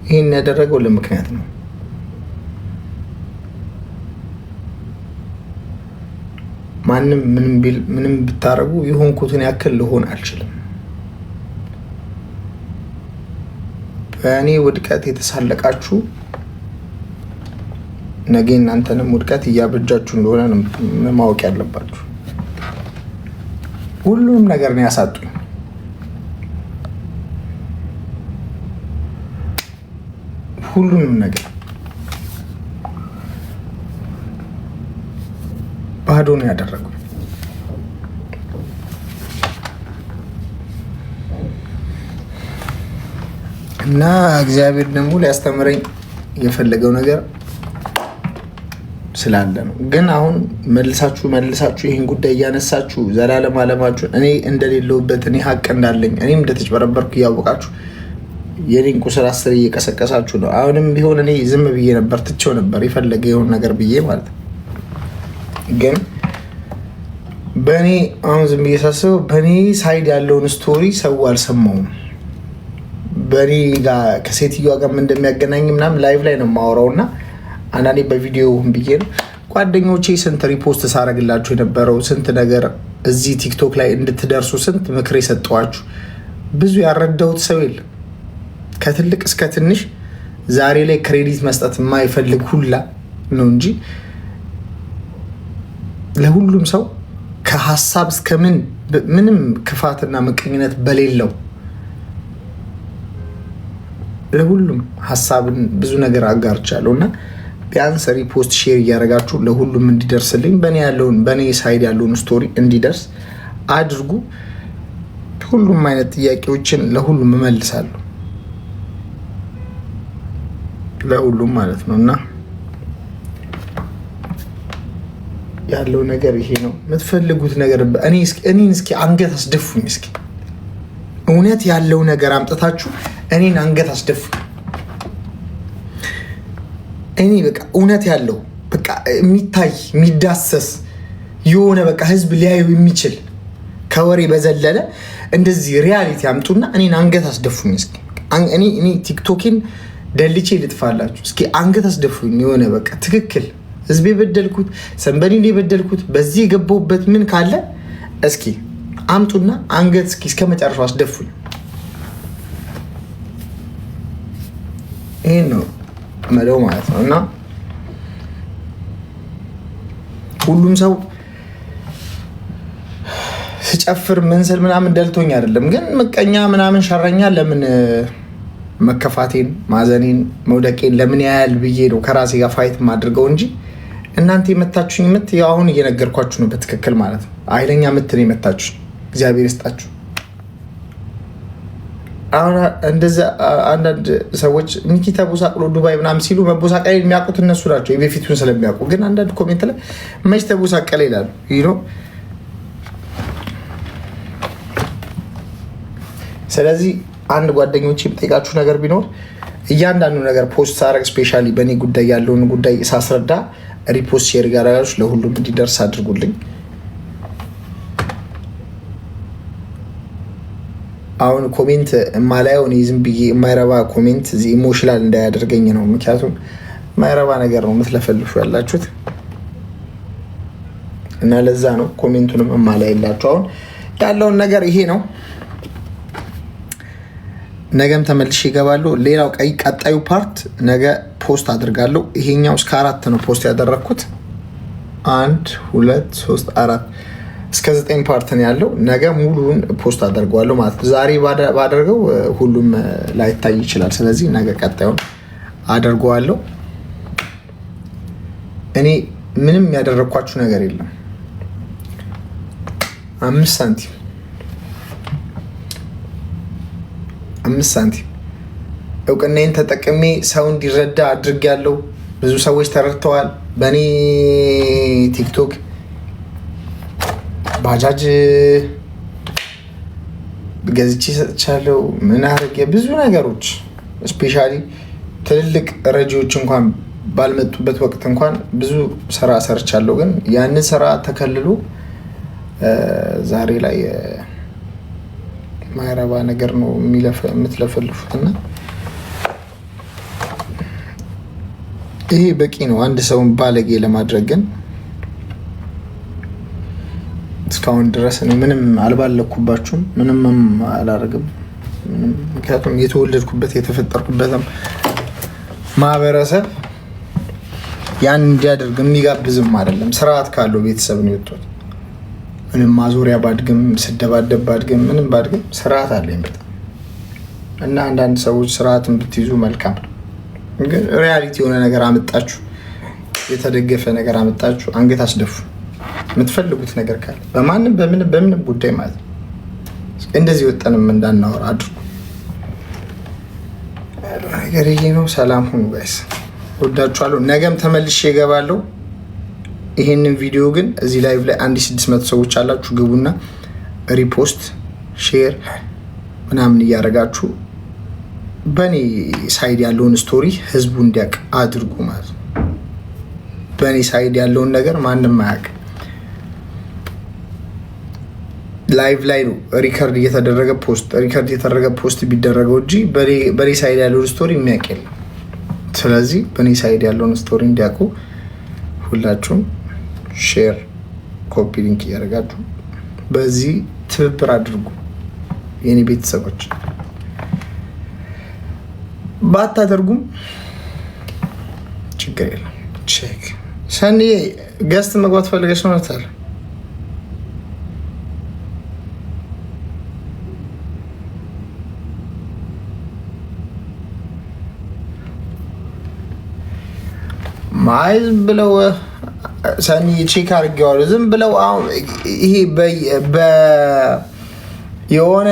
ይህን ያደረገው ለምክንያት ነው። ማንም ምንም ብታረጉ የሆንኩትን ያክል ልሆን አልችልም። በእኔ ውድቀት የተሳለቃችሁ ነገ እናንተንም ውድቀት እያበጃችሁ እንደሆነ ማወቅ ያለባችሁ። ሁሉንም ነገር ነው ያሳጡኝ። ሁሉንም ነገር ባዶ ነው ያደረጉ። እና እግዚአብሔር ደግሞ ሊያስተምረኝ የፈለገው ነገር ስላለ ነው። ግን አሁን መልሳችሁ ይህን ጉዳይ እያነሳችሁ ዘላለም አለማችሁ እኔ እንደሌለውበት እኔ ሀቅ እንዳለኝ እኔም እንደተጭበረበርኩ እያወቃችሁ የኔን ቁስል አስር እየቀሰቀሳችሁ ነው። አሁንም ቢሆን እኔ ዝም ብዬ ነበር፣ ትቼው ነበር የፈለገ የሆነ ነገር ብዬ ማለት ነው። ግን በእኔ አሁን ዝም ብዬ ሳስበው በእኔ ሳይድ ያለውን ስቶሪ ሰው አልሰማውም። በእኔ ጋር ከሴትዮዋ ጋር እንደሚያገናኝ ምናምን ላይቭ ላይ ነው የማወራው እና አንዳንዴ በቪዲዮ ብዬ ነው ጓደኞቼ ስንት ሪፖስት ሳረግላችሁ የነበረው ስንት ነገር እዚህ ቲክቶክ ላይ እንድትደርሱ ስንት ምክር የሰጠዋችሁ ብዙ ያረዳሁት ሰው የለም። ከትልቅ እስከ ትንሽ ዛሬ ላይ ክሬዲት መስጠት የማይፈልግ ሁላ ነው እንጂ ለሁሉም ሰው ከሀሳብ እስከ ምንም ክፋትና ምቀኝነት በሌለው ለሁሉም ሀሳብን ብዙ ነገር አጋርቻለሁ እና ቢያንስ ሪፖስት ሼር እያደረጋችሁ ለሁሉም እንዲደርስልኝ በእኔ ሳይድ ያለውን ስቶሪ እንዲደርስ አድርጉ። ሁሉም አይነት ጥያቄዎችን ለሁሉም እመልሳለሁ፣ ለሁሉም ማለት ነው እና ያለው ነገር ይሄ ነው። የምትፈልጉት ነገር እኔን እስኪ አንገት አስደፉኝ። እስኪ እውነት ያለው ነገር አምጥታችሁ እኔን አንገት አስደፉኝ። እኔ በቃ እውነት ያለው በቃ የሚታይ የሚዳሰስ የሆነ በቃ ህዝብ ሊያዩ የሚችል ከወሬ በዘለለ እንደዚህ ሪያሊቲ አምጡና እኔን አንገት አስደፉኝ። እስኪ እኔ ቲክቶኬን ደልቼ ልጥፋላችሁ። እስኪ አንገት አስደፉኝ። የሆነ በቃ ትክክል ህዝብ የበደልኩት ሰንበዴን የበደልኩት በዚህ የገባሁበት ምን ካለ እስኪ አምጡና አንገት እስኪ እስከ መጨረሻው አስደፉኝ። ይሄን ነው መለው ማለት ነው እና ሁሉም ሰው ስጨፍር ምን ስል ምናምን ደልቶኝ አይደለም፣ ግን ምቀኛ ምናምን ሸረኛ ለምን መከፋቴን ማዘኔን መውደቄን ለምን ያህል ብዬ ነው ከራሴ ጋር ፋይት ማድርገው እንጂ እናንተ የመታችሁኝ ምት ያው አሁን እየነገርኳችሁ ነው በትክክል ማለት ነው። ኃይለኛ ምት ነው የመታችሁኝ። እግዚአብሔር ይስጣችሁ። አሁን እንደዛ አንዳንድ ሰዎች ሚኪ ተቦሳቅሎ ዱባይ ምናምን ሲሉ መቦሳቀል የሚያውቁት እነሱ ናቸው የበፊቱን ስለሚያውቁ። ግን አንዳንድ ኮሜንት ላይ መች ተቦሳቀለ ይላሉ። ስለዚህ አንድ ጓደኞች የምጠይቃችሁ ነገር ቢኖር እያንዳንዱ ነገር ፖስት ሳረግ ስፔሻሊ በእኔ ጉዳይ ያለውን ጉዳይ ሳስረዳ ሪፖስት ሼር ጋራዎች ለሁሉም እንዲደርስ አድርጉልኝ። አሁን ኮሜንት የማላየው እኔ ዝም ብዬ የማይረባ ኮሜንት እዚህ ኢሞሽናል እንዳያደርገኝ ነው። ምክንያቱም የማይረባ ነገር ነው የምትለፈልፉ ያላችሁት እና ለዛ ነው ኮሜንቱንም የማላየላችሁ። አሁን ያለውን ነገር ይሄ ነው። ነገም ተመልሼ ይገባሉ። ሌላው ቀጣዩ ፓርት ነገ ፖስት አድርጋለሁ። ይሄኛው እስከ 4 ነው ፖስት ያደረግኩት 1 2 3 4 እስከ 9 ፓርት ነው ያለው። ነገ ሙሉን ፖስት አደርገዋለሁ ማለት ነው። ዛሬ ባደርገው ሁሉም ላይታይ ይችላል። ስለዚህ ነገ ቀጣዩን አደርገዋለሁ። እኔ ምንም ያደረግኳችሁ ነገር የለም። 5 ሳንቲም እውቅናዬን ተጠቅሜ ሰው እንዲረዳ አድርጌያለሁ። ብዙ ሰዎች ተረድተዋል። በእኔ ቲክቶክ ባጃጅ ገዝቼ ሰጥቻለሁ። ምን አድርጌ ብዙ ነገሮች ስፔሻሊ ትልልቅ ረጂዎች እንኳን ባልመጡበት ወቅት እንኳን ብዙ ስራ ሰርቻለሁ። ግን ያንን ስራ ተከልሎ ዛሬ ላይ ማይረባ ነገር ነው የምትለፈልፉት እና ይሄ በቂ ነው አንድ ሰውን ባለጌ ለማድረግ። ግን እስካሁን ድረስ እኔ ምንም አልባለኩባችሁም፣ ምንም አላደርግም። ምክንያቱም የተወለድኩበት የተፈጠርኩበትም ማህበረሰብ ያን እንዲያደርግ የሚጋብዝም አይደለም። ስርዓት ካለው ቤተሰብ ነው የወጣሁት። ምንም ማዞሪያ ባድግም ስደባደብ ባድግም ምንም ባድግም ስርዓት አለኝ በጣም እና አንዳንድ ሰዎች ስርዓትን ብትይዙ መልካም ነው። ግን ሪያሊቲ የሆነ ነገር አመጣችሁ፣ የተደገፈ ነገር አመጣችሁ አንገት አስደፉ። የምትፈልጉት ነገር ካለ በማንም በምንም ጉዳይ ማለት ነው እንደዚህ ወጠንም እንዳናወራ አድርጉ። ነገር ይሄ ነው። ሰላም ሁኑ ጋይስ፣ ወዳችኋለሁ። ነገም ተመልሼ እገባለሁ። ይሄንን ቪዲዮ ግን እዚህ ላይቭ ላይ 1600 ሰዎች አላችሁ፣ ግቡና ሪፖስት ሼር ምናምን እያደረጋችሁ በእኔ ሳይድ ያለውን ስቶሪ ህዝቡ እንዲያውቅ አድርጉ ማለት ነው። በእኔ ሳይድ ያለውን ነገር ማንም አያውቅ። ላይቭ ላይ ነው ሪከርድ እየተደረገ ፖስት ቢደረገው እንጂ በእኔ ሳይድ ያለውን ስቶሪ የሚያውቅ የለም። ስለዚህ በእኔ ሳይድ ያለውን ስቶሪ እንዲያውቁ ሁላችሁም ሼር ኮፒ ሊንክ እያደረጋችሁ በዚህ ትብብር አድርጉ። የኔ ቤተሰቦች ባታደርጉም ችግር የለም። ቼክ ሰኒ ገስት መግባት ፈልገሽ ነው ታል ማይዝ ብለው ሰኒ ቼክ አድርጌዋለሁ። ዝም ብለው አሁን ይሄ የሆነ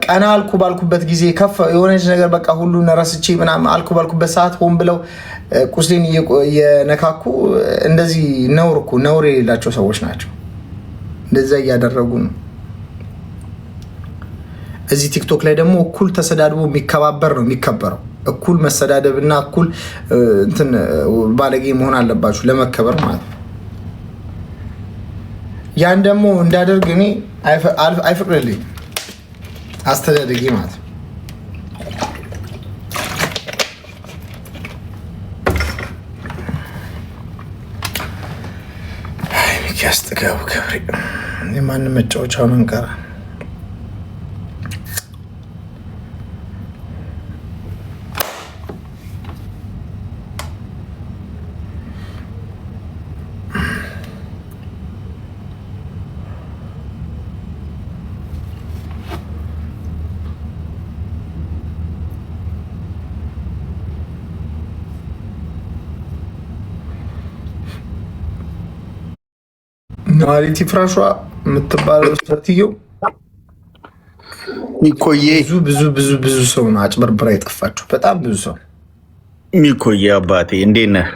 ቀና አልኩ ባልኩበት ጊዜ ከፍ የሆነች ነገር በቃ ሁሉን ረስቼ ምናምን አልኩ ባልኩበት ሰዓት ሆን ብለው ቁስሌን እየነካኩ እንደዚህ ነውር የሌላቸው ሰዎች ናቸው። እንደዛ እያደረጉ ነው። እዚህ ቲክቶክ ላይ ደግሞ እኩል ተሰዳድቦ የሚከባበር ነው የሚከበረው። እኩል መሰዳደብ እና እኩል እንትን ባለጌ መሆን አለባችሁ ለመከበር ማለት ነው። ያን ደግሞ እንዳደርግ እኔ አይፈቅድልኝ አስተዳደጌ ማለት ነው። ሚኪያስጥጋቡ ከብሬ የማንም መጫወቻውን እንቀራ ማሪቲ ፍራሿ የምትባለው ስትዮ ሚኮዬ ብዙ ሰው ነው አጭበርብራ የጠፋችሁ። በጣም ብዙ ሰው። ሚኮዬ አባቴ እንዴት ነህ?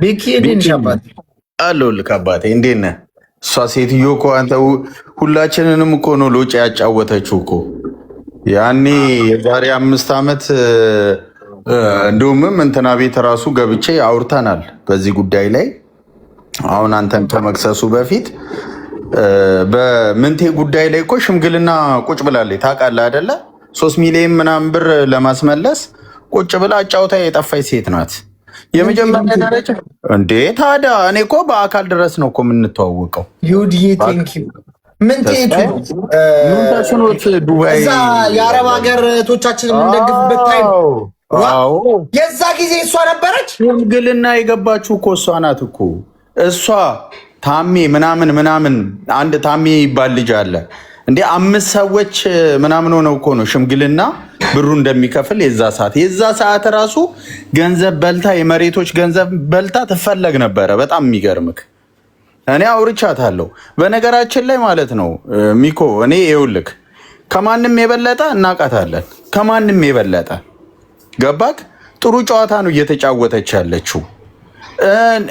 ቤኪ እንዴት ነሽ አባቴ? አለሁልህ አባቴ እንዴት ነህ? እሷ ሴትዮ እኮ አንተ ሁላችንንም እኮ ነው ሎጭ ያጫወተችው እኮ ያኔ የዛሬ 5 ዓመት። እንደውም እንትና ቤት ራሱ ገብቼ አውርተናል በዚህ ጉዳይ ላይ። አሁን አንተን ከመክሰሱ በፊት በምንቴ ጉዳይ ላይ እኮ ሽምግልና ቁጭ ብላለች ታውቃለህ አይደለ? 3 ሚሊዮን ምናምን ብር ለማስመለስ ቁጭ ብላ አጫውታ የጠፋች ሴት ናት። የመጀመሪያ ደረጃ እንዴ ታዲያ እኔ እኮ በአካል ድረስ ነው እኮ የምንተዋወቀው። ዩዲዬ ቴንኪው። ምንቴቱ ዱባይ እዛ የአረብ ሀገር እህቶቻችን የምንደግፍበት ታይም የዛ ጊዜ እሷ ነበረች። ሽምግልና የገባችሁ እኮ እሷ ናት እኮ እሷ ታሜ ምናምን አንድ ታሜ ይባል ልጅ አለ እንዴ 5 ሰዎች ምናምን ሆነው እኮ ነው ሽምግልና ብሩ እንደሚከፍል የዛ ሰዓት ራሱ ገንዘብ በልታ የመሬቶች ገንዘብ በልታ ትፈለግ ነበረ። በጣም የሚገርምክ እኔ አውርቻታለሁ በነገራችን ላይ ማለት ነው ሚኮ። እኔ ይኸውልህ ከማንም የበለጠ እናቃታለን፣ ከማንም የበለጠ ገባክ? ጥሩ ጨዋታ ነው እየተጫወተች ያለችው።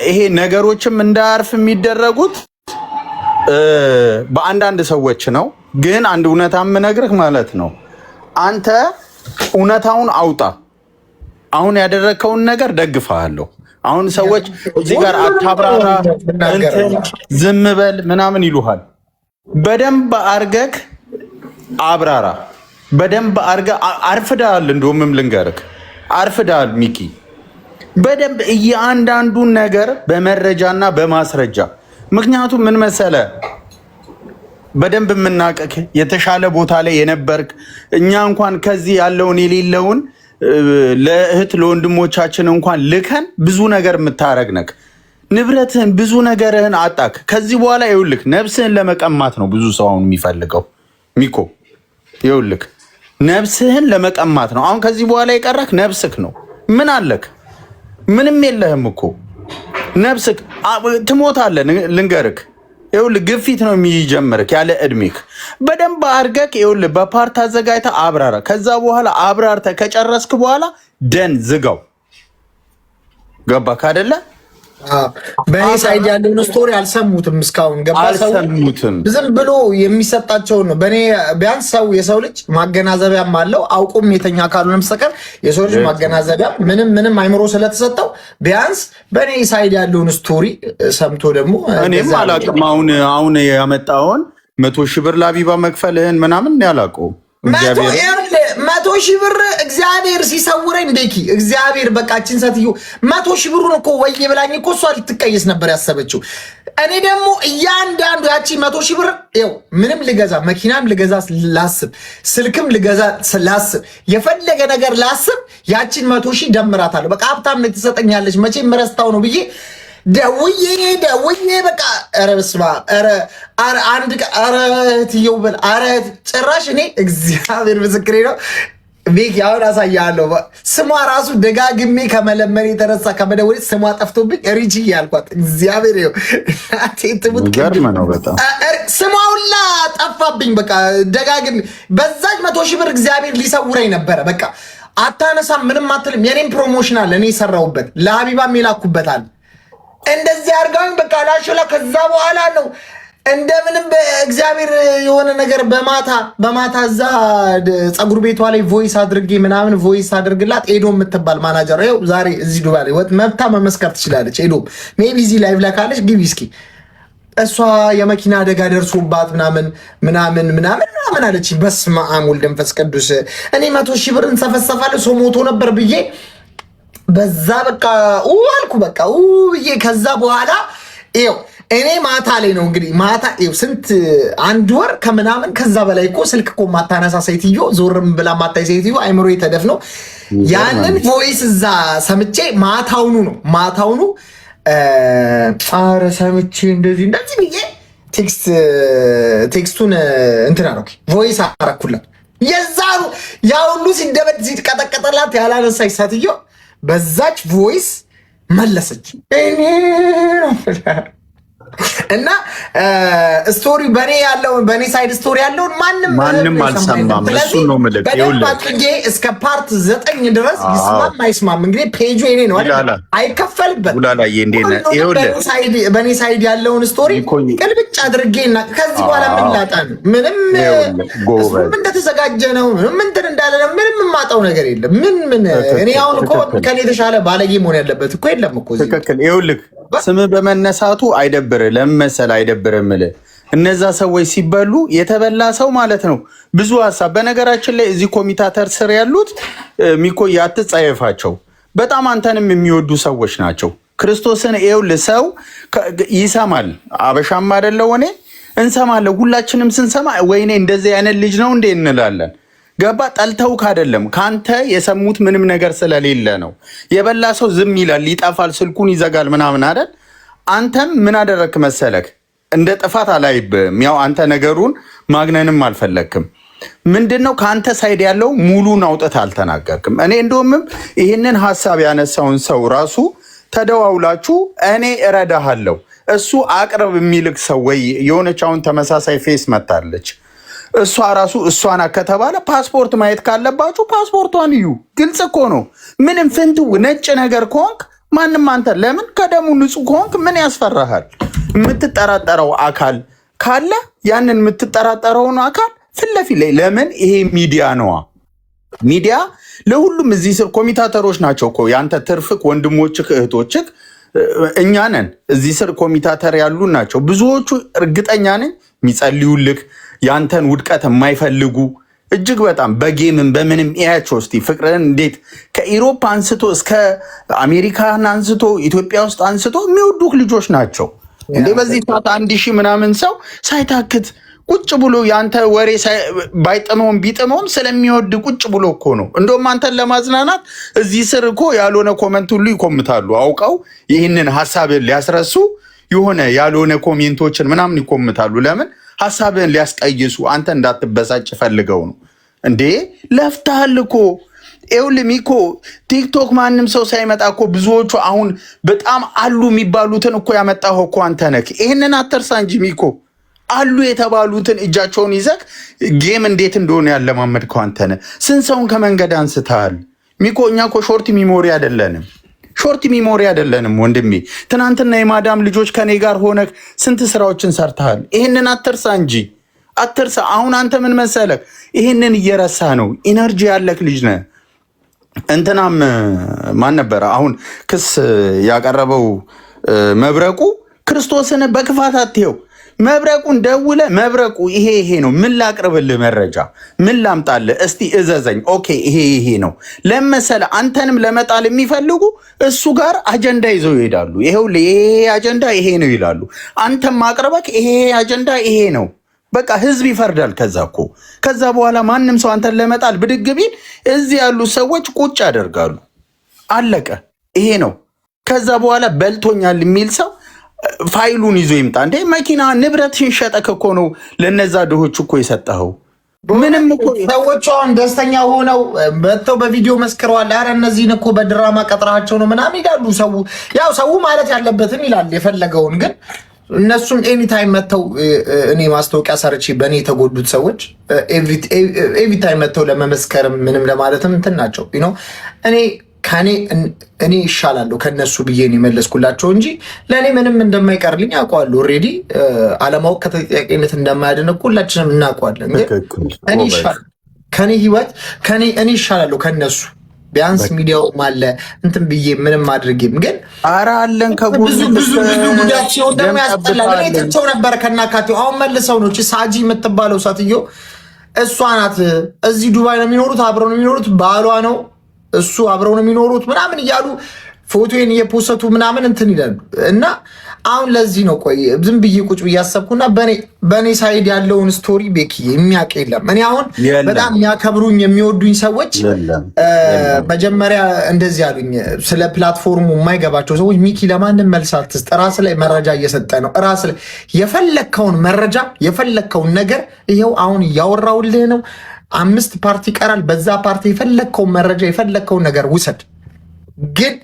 ይሄ ነገሮችም እንዳያርፍ የሚደረጉት በአንዳንድ ሰዎች ነው። ግን አንድ እውነታ የምነግርህ ማለት ነው አንተ እውነታውን አውጣ። አሁን ያደረግከውን ነገር ደግፈሃለሁ። አሁን ሰዎች እዚህ ጋር አታብራራ፣ ዝም በል ምናምን ይሉሃል። በደንብ አርገክ አብራራ። በደንብ አርገ አርፍዳል። እንደውም ልንገርክ አርፍዳል ሚኪ። በደንብ እያንዳንዱን ነገር በመረጃና በማስረጃ ምክንያቱም ምን መሰለ በደንብ የምናቀክ የተሻለ ቦታ ላይ የነበርክ እኛ እንኳን ከዚህ ያለውን የሌለውን ለእህት ለወንድሞቻችን እንኳን ልከን ብዙ ነገር የምታረግ ነክ ንብረትህን ብዙ ነገርህን አጣክ። ከዚህ በኋላ ይኸውልህ ነፍስህን ለመቀማት ነው ብዙ ሰው አሁን የሚፈልገው ሚኮ። ይኸውልህ ነፍስህን ለመቀማት ነው አሁን ከዚህ በኋላ የቀረክ ነፍስክ ነው። ምን አለክ? ምንም የለህም እኮ ነፍስክ ትሞታለህ። ልንገርክ ይኸውልህ ግፊት ነው የሚጀምርክ ያለ እድሜክ። በደንብ አድርገህ ይኸውልህ በፓርት አዘጋጅተህ አብራራ። ከዛ በኋላ አብራርተህ ከጨረስክ በኋላ ደን ዝጋው። ገባክ አይደለ? በእኔ ሳይድ ያለውን ስቶሪ አልሰሙትም እስካሁን። ገባ? አልሰሙትም። ዝም ብሎ የሚሰጣቸውን ነው። በእኔ ቢያንስ የሰው ልጅ ማገናዘቢያም አለው አውቁም የተኛ ካልሆነ በስተቀር የሰው ልጅ ማገናዘቢያ ምንም አይምሮ ስለተሰጠው ቢያንስ በእኔ ሳይድ ያለውን ስቶሪ ሰምቶ ደግሞ እኔም አላውቅም። አሁን ያመጣውን 100,000 ብር ለአቢባ መክፈልህን ምናምን ያላውቀው 100,000 ብር እግዚአብሔር ሲሰውረኝ ቤኪ እግዚአብሔር በቃችን ሴትዮ 100,000 ብሩን እኮ ወይ ብላኝ እኮ እሷ ልትቀየስ ነበር ያሰበችው። እኔ ደግሞ እያንዳንዱ ያቺ 100,000 ብር ይኸው ምንም ልገዛ መኪናም ልገዛ ላስብ ስልክም ልገዛ ላስብ የፈለገ ነገር ላስብ ያቺን 100,000 ደምራታለሁ። በቃ ሀብታም ነው ትሰጠኛለች መቼም ረስታው ነው ብዬ ደውዬ በቃ ኧረ በስመ አብ ኧረ አንድ ኧረ ትየው በል ኧረ ጭራሽ እኔ እግዚአብሔር ምስክሬ ነው ቤኪ አሁን አሳያለሁ። ስሟ ራሱ ደጋግሜ ከመለመን የተነሳ ከመደወል ስሟ ጠፍቶብኝ ሪጂ ያልኳት እግዚአብሔር ይኸው ነው በጣም ስሟ ሁላ ጠፋብኝ። በቃ ደጋግሜ በዛች 100,000 ብር እግዚአብሔር ሊሰውረኝ ነበረ። በቃ አታነሳም ምንም አትልም። የኔም ፕሮሞሽን አለ እኔ የሰራሁበት ለሀቢባም የላኩበታል እንደዚህ አርጋውን በቃ ላሽላ። ከዛ በኋላ ነው እንደምንም በእግዚአብሔር የሆነ ነገር በማታ እዛ ፀጉር ቤቷ ላይ ቮይስ አድርጌ ምናምን ቮይስ አድርግላት ኤዶም የምትባል ማናጀር ይኸው ዛሬ እዚህ ዱባይ ላይ መብታ መመስከር ትችላለች። ኤዶም ሜቢ እዚህ ላይቭ ላይ ካለች ግቢ እስኪ። እሷ የመኪና አደጋ ደርሶባት ምናምን አለች። በስመ አብ ወልድ መንፈስ ቅዱስ። እኔ 100,000 ብር እንሰፈሰፋለሁ ሰው ሞቶ ነበር ብዬ በዛ በቃ አልኩ በቃ ብዬ ከዛ በኋላ ይኸው እኔ ማታ ላይ ነው እንግዲህ ማታ ይኸው ስንት 1 ወር ከምናምን ከዛ በላይ እኮ ስልክ እኮ ማታነሳ ሴትዮ ዞርም ብላ ማታይ ሴትዮ አይምሮ የተደፍነው ያንን ቮይስ እዛ ሰምቼ ማታውኑ ኧረ ሰምቼ እንደዚህ ብዬ ቴክስቱን እንትን አደረኩኝ ቮይስ አደረኩላት። የዛኑ ያ ሁሉ ሲቀጠቀጠላት ያላነሳች ሴትዮ በዛች ቮይስ መለሰች። እና ስቶሪ በኔ ሳይድ ስቶሪ ያለውን ማንም አልሰማም። እሱ ነው ምልክ በደንብ እስከ ፓርት 9 ድረስ ይስማም አይስማም እንግዲህ ፔጁ የኔ ነው አይከፈልበት። በኔ ሳይድ ያለውን ስቶሪ ቅልብጭ አድርጌና ከዚህ በኋላ ምን ላጣ ነው? ምንም እንደተዘጋጀ ነው። ምንም እንትን እንዳለ ነው። ምንም የማጣው ነገር የለም። ምን እኔ አሁን እኮ ከኔ የተሻለ ባለጌ መሆን ያለበት እኮ የለም እኮ። ትክክል። ይኸውልህ ስምህ በመነሳቱ አይደብርህ። ለመሰል አይደብርህ የምልህ እነዛ ሰዎች ሲበሉ የተበላ ሰው ማለት ነው። ብዙ ሀሳብ በነገራችን ላይ እዚህ ኮሚታተር ስር ያሉት ሚኮዬ አትጸየፋቸው። በጣም አንተንም የሚወዱ ሰዎች ናቸው። ክርስቶስን ይኸውልህ ሰው ይሰማል። አበሻም አይደለው እኔ እንሰማለን። ሁላችንም ስንሰማ ወይኔ እንደዚህ አይነት ልጅ ነው እንዴ እንላለን። ገባ ጠልተውክ አይደለም ካንተ የሰሙት ምንም ነገር ስለሌለ ነው። የበላ ሰው ዝም ይላል፣ ይጠፋል፣ ስልኩን ይዘጋል ምናምን አይደል? አንተም ምን አደረክ መሰለክ? እንደ ጥፋት አላይብህም። ያው አንተ ነገሩን ማግነንም አልፈለክም። ምንድነው ከአንተ ሳይድ ያለው ሙሉን አውጥተህ አልተናገርክም። እኔ እንደውም ይህንን ሀሳብ ያነሳውን ሰው ራሱ ተደዋውላችሁ እኔ እረዳሃለሁ እሱ አቅርብ የሚልክ ሰው ወይ የሆነች አሁን ተመሳሳይ ፌስ መታለች እሷ ራሱ እሷና ከተባለ ፓስፖርት ማየት ካለባችሁ ፓስፖርቷን እዩ። ግልጽ እኮ ነው። ምንም ፍንትው ነጭ ነገር ከሆንክ ማንም አንተ ለምን ከደሙ ንጹህ ከሆንክ ምን ያስፈራሃል? የምትጠራጠረው አካል ካለ ያንን የምትጠራጠረውን አካል ፊት ለፊት ላይ ለምን ይሄ ሚዲያ ነዋ። ሚዲያ ለሁሉም እዚህ ስር ኮሚታተሮች ናቸው እኮ ያንተ ትርፍክ ወንድሞችክ እህቶችክ እኛ ነን። እዚህ ስር ኮሚታተር ያሉ ናቸው ብዙዎቹ። እርግጠኛ ነኝ የሚጸልዩልክ ያንተን ውድቀት የማይፈልጉ እጅግ በጣም በጌምም በምንም ያያቸው። እስቲ ፍቅርን እንዴት ከኢሮፕ አንስቶ እስከ አሜሪካን አንስቶ ኢትዮጵያ ውስጥ አንስቶ የሚወዱክ ልጆች ናቸው እንዴ። በዚህ ሰዓት 1000 ምናምን ሰው ሳይታክት ቁጭ ብሎ ያንተ ወሬ ባይጥመውም ቢጥመውም ስለሚወድ ቁጭ ብሎ እኮ ነው። እንደውም አንተን ለማዝናናት እዚህ ስር እኮ ያልሆነ ኮመንት ሁሉ ይኮምታሉ። አውቀው ይህንን ሀሳብን ሊያስረሱ የሆነ ያልሆነ ኮሜንቶችን ምናምን ይኮምታሉ። ለምን? ሀሳብን ሊያስቀይሱ አንተ እንዳትበሳጭ ፈልገው ነው እንዴ። ለፍተሃል እኮ ይኸውልህ ሚኮ ቲክቶክ ማንም ሰው ሳይመጣ እኮ ብዙዎቹ አሁን በጣም አሉ የሚባሉትን እኮ ያመጣኸው እኮ አንተ ነህ። ይህንን አትርሳ እንጂ ሚኮ አሉ የተባሉትን እጃቸውን ይዘህ ጌም እንዴት እንደሆነ ያለማመድከው አንተ ነህ። ስንት ሰውን ከመንገድ አንስተሃል ሚኮ። እኛ እኮ ሾርት ሚሞሪ አይደለንም፣ ሾርት ሚሞሪ አይደለንም ወንድሜ። ትናንትና የማዳም ልጆች ከኔ ጋር ሆነህ ስንት ስራዎችን ሰርተሃል። ይህንን አትርሳ እንጂ አትርሳ። አሁን አንተ ምን መሰለህ ይህንን እየረሳ ነው። ኢነርጂ ያለክ ልጅ ነህ። እንትናም ማን ነበረ አሁን ክስ ያቀረበው መብረቁ ክርስቶስን በክፋት አትየው። መብረቁን ደውለ መብረቁ ይሄ ነው፣ ምን ላቅርብልህ መረጃ ምን ላምጣልህ እስቲ እዘዘኝ። ኦኬ ይሄ ነው ለመሰለ አንተንም ለመጣል የሚፈልጉ እሱ ጋር አጀንዳ ይዘው ይሄዳሉ። ይሄው ይሄ አጀንዳ ይሄ ነው ይላሉ። አንተም ማቅረበክ ይሄ አጀንዳ ይሄ ነው። በቃ ህዝብ ይፈርዳል። ከዛ በኋላ ማንም ሰው አንተን ለመጣል ብድግ ቢል እዚህ ያሉ ሰዎች ቁጭ ያደርጋሉ። አለቀ። ይሄ ነው። ከዛ በኋላ በልቶኛል የሚል ሰው ፋይሉን ይዞ ይምጣ። እንዴ መኪና ንብረትሽን ሸጠክ እኮ ነው ለነዛ ድሆች እኮ የሰጠኸው። ምንም እኮ ሰዎቹ አሁን ደስተኛ ሆነው መጥተው በቪዲዮ መስክረዋል። ኧረ እነዚህን እኮ በድራማ ቀጥራቸው ነው ምናምን ይላሉ። ሰው ማለት ያለበትን ይላል የፈለገውን። ግን እነሱም ኤኒታይም መጥተው እኔ ማስታወቂያ ሰርቼ በእኔ የተጎዱት ሰዎች ኤቭሪታይም መጥተው ለመመስከርም ምንም ለማለትም እንትን ናቸው። እኔ ይሻላለሁ ከነሱ ብዬ ነው የመለስኩላቸው እንጂ ለእኔ ምንም እንደማይቀርልኝ አውቀዋለሁ። ኦልሬዲ አለማወቅ ከተጠያቂነት እንደማያድን እኮ ሁላችንም እናውቀዋለን። እኔ ይሻላለሁ ከኔ ህይወት እኔ ይሻላለሁ ከነሱ ቢያንስ ሚዲያው ማለ እንትን ብዬ ምንም አድርጌም ግን ኧረ አለን ብዙ ጉዳት ሲሆን ደግሞ ያስጠላል። እኔ ትቼው ነበር ከናካቴው። አሁን መልሰው ነው ሳጂ የምትባለው ሳትዮ እሷ ናት። እዚህ ዱባይ ነው የሚኖሩት፣ አብረው ነው የሚኖሩት፣ ባሏ ነው እሱ አብረው ነው የሚኖሩት ምናምን እያሉ ፎቶዬን እየፖሰቱ ምናምን እንትን ይላሉ። እና አሁን ለዚህ ነው ቆይ ዝም ብዬ ቁጭ ብዬ አሰብኩና በእኔ ሳይድ ያለውን ስቶሪ ቤኪ የሚያውቅ የለም። እኔ አሁን በጣም የሚያከብሩኝ የሚወዱኝ ሰዎች መጀመሪያ እንደዚህ አሉኝ። ስለ ፕላትፎርሙ የማይገባቸው ሰዎች ሚኪ ለማንም መልስ አትስጥ፣ ራስ ላይ መረጃ እየሰጠ ነው። ራስ ላይ የፈለግከውን መረጃ የፈለግከውን ነገር ይኸው አሁን እያወራውልህ ነው። 5 ፓርቲ ይቀራል። በዛ ፓርቲ የፈለግከውን መረጃ የፈለግከውን ነገር ውሰድ። ግን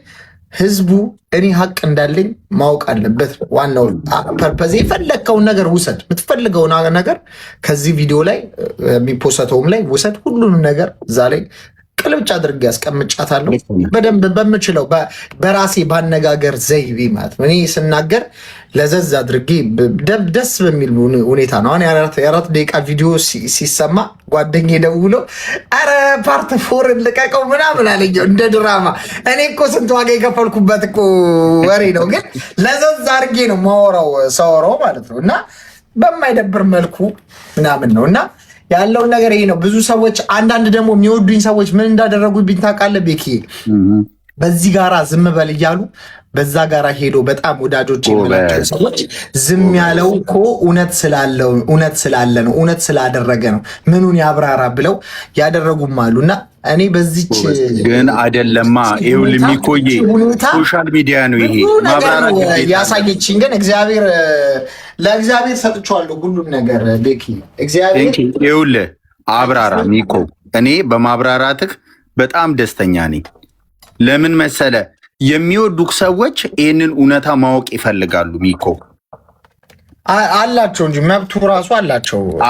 ህዝቡ እኔ ሀቅ እንዳለኝ ማወቅ አለበት። ዋናው ፐርፐዝ የፈለግከውን ነገር ውሰድ፣ የምትፈልገውን ነገር ከዚህ ቪዲዮ ላይ የሚፖሰተውም ላይ ውሰድ። ሁሉንም ነገር እዛ ላይ ቅልብጭ አድርጌ ያስቀምጫታለሁ። በደንብ በምችለው በራሴ ባነጋገር ዘይቤ ማለት ነው። እኔ ስናገር ለዘዝ አድርጌ ደስ በሚል ሁኔታ ነው። አሁን የአራት ደቂቃ ቪዲዮ ሲሰማ ጓደኛዬ ደውሎ ኧረ ፓርት ፎር ልቀቀው ምናምን አለኝ እንደ ድራማ። እኔ እኮ ስንት ዋጋ የከፈልኩበት እኮ ወሬ ነው፣ ግን ለዘዝ አድርጌ ነው ማወራው ሳወራው ማለት ነው። እና በማይደብር መልኩ ምናምን ነው እና ያለውን ነገር ይሄ ነው። ብዙ ሰዎች አንዳንድ ደግሞ የሚወዱኝ ሰዎች ምን እንዳደረጉብኝ ታውቃለህ ቤኪ? በዚህ ጋራ ዝም በል እያሉ በዛ ጋራ ሄዶ በጣም ወዳጆች የሚላቸው ሰዎች ዝም ያለው እኮ እውነት ስላለ ነው፣ እውነት ስላደረገ ነው፣ ምኑን ያብራራ ብለው ያደረጉም አሉ። እና እኔ በዚች ግን አይደለማ ይሁን የሚቆይ ሶሻል ሚዲያ ነው ይሄ ማብራራት ያሳየችኝ። ግን ለእግዚአብሔር ሰጥቼዋለሁ ሁሉም ነገር ቤኪ። እግዚአብሔር ይኸውልህ አብራራ ሚኮ። እኔ በማብራራትህ በጣም ደስተኛ ነኝ። ለምን መሰለ? የሚወዱክ ሰዎች ይህንን እውነታ ማወቅ ይፈልጋሉ ሚኮ። አላቸው እንጂ መብቱ ራሱ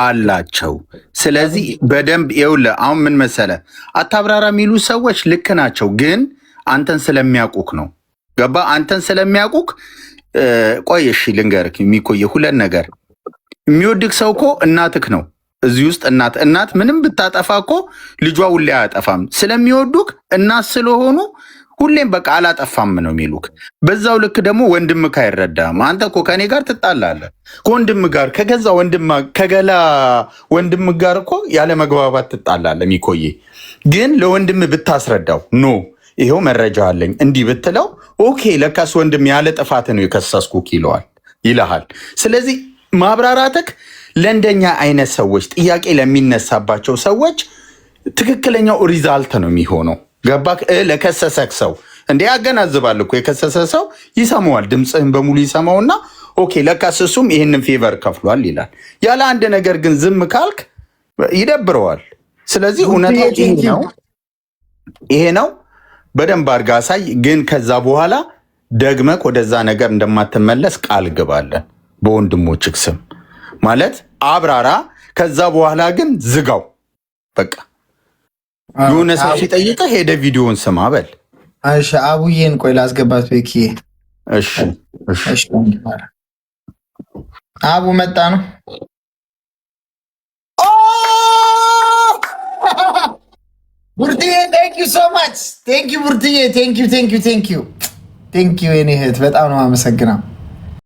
አላቸው። ስለዚህ በደንብ ይኸውልህ፣ አሁን ምን መሰለ? አታብራራ የሚሉ ሰዎች ልክ ናቸው፣ ግን አንተን ስለሚያውቁክ ነው። ገባ? አንተን ስለሚያውቁክ ቆይ እሺ ልንገርክ የሚቆየ ሁለት ነገር። የሚወድክ ሰው እኮ እናትክ ነው። እዚህ ውስጥ እናት ምንም ብታጠፋ እኮ ልጇ ሁሌ አያጠፋም። ስለሚወዱክ እናት ስለሆኑ ሁሌም በቃ አላጠፋም ነው የሚሉክ። በዛው ልክ ደግሞ ወንድምክ አይረዳም። አንተ እኮ ከኔ ጋር ትጣላለህ ከወንድም ጋር ከገላ ወንድም ጋር እኮ ያለ መግባባት ትጣላለህ የሚቆየ። ግን ለወንድም ብታስረዳው ኖ ይሄው መረጃ አለኝ እንዲህ ብትለው ኦኬ ለካስ ወንድም ያለ ጥፋት ነው የከሰስኩክ ይልሃል። ስለዚህ ማብራራትክ ለእንደኛ አይነት ሰዎች ጥያቄ ለሚነሳባቸው ሰዎች ትክክለኛው ሪዛልት ነው የሚሆነው። ገባክ? ለከሰሰክ ሰው እንዴ ያገናዝባል እኮ የከሰሰ ሰው ይሰማዋል፣ ድምፅህን በሙሉ ይሰማውና ኦኬ ለካስ እሱም ይህንን ፌቨር ከፍሏል ይላል። ያለ አንድ ነገር ግን ዝም ካልክ ይደብረዋል። ስለዚህ እውነታው ይሄ ነው። በደንብ አድርጋ አሳይ። ግን ከዛ በኋላ ደግመክ ወደዛ ነገር እንደማትመለስ ቃል ግባለን በወንድሞችክ ስም ማለት አብራራ። ከዛ በኋላ ግን ዝጋው በቃ። የሆነ ሰው ሲጠይቅህ ሄደ ቪዲዮውን ስማ በል። እሺ አቡዬን ቆይ ላስገባት ቤኪ። እሺ አቡ መጣ ነው። ቡርትዬ ቴንክ ዩ ሶ ማች። ቴንክ ዩ ቡርትዬ። ቴንክ ዩ የኔ እህት በጣም ነው የማመሰግነው።